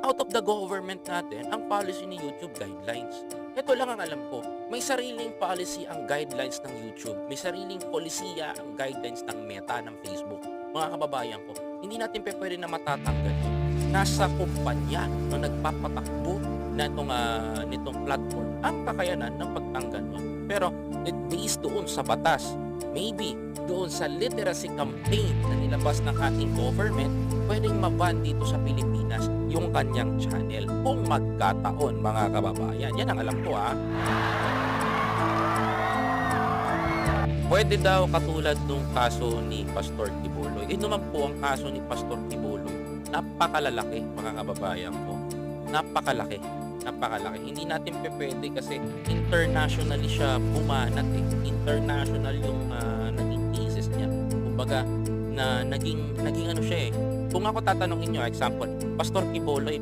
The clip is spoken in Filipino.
out of the government natin, ang policy ni YouTube guidelines. Ito lang ang alam ko, may sariling policy ang guidelines ng YouTube, may sariling polisiya ang guidelines ng Meta ng Facebook. Mga kababayan ko, hindi natin puwede na matatanggal yun. Nasa kumpanya na nagpapatakbo na nitong platform ang kakayanan ng pagtanggal nun. Pero based doon sa batas, maybe doon sa literacy campaign na nilabas ng ating government, pwedeng ma-ban dito sa Pilipinas yung kanyang channel kung magkataon, mga kababayan. Yan ang alam ko, ha. Pwede daw katulad nung kaso ni Pastor Kibuloy. Naman po ang kaso ni Pastor Kibuloy, napakalalaki, mga kababayan ko. Napakalaki. Napakalaki. Hindi natin pupuwede kasi internationally siya bumanat, eh. International yung naging cases niya. Kumbaga na naging ano siya, eh. Kung ako tatanungin niyo, example, Pastor Kibuloy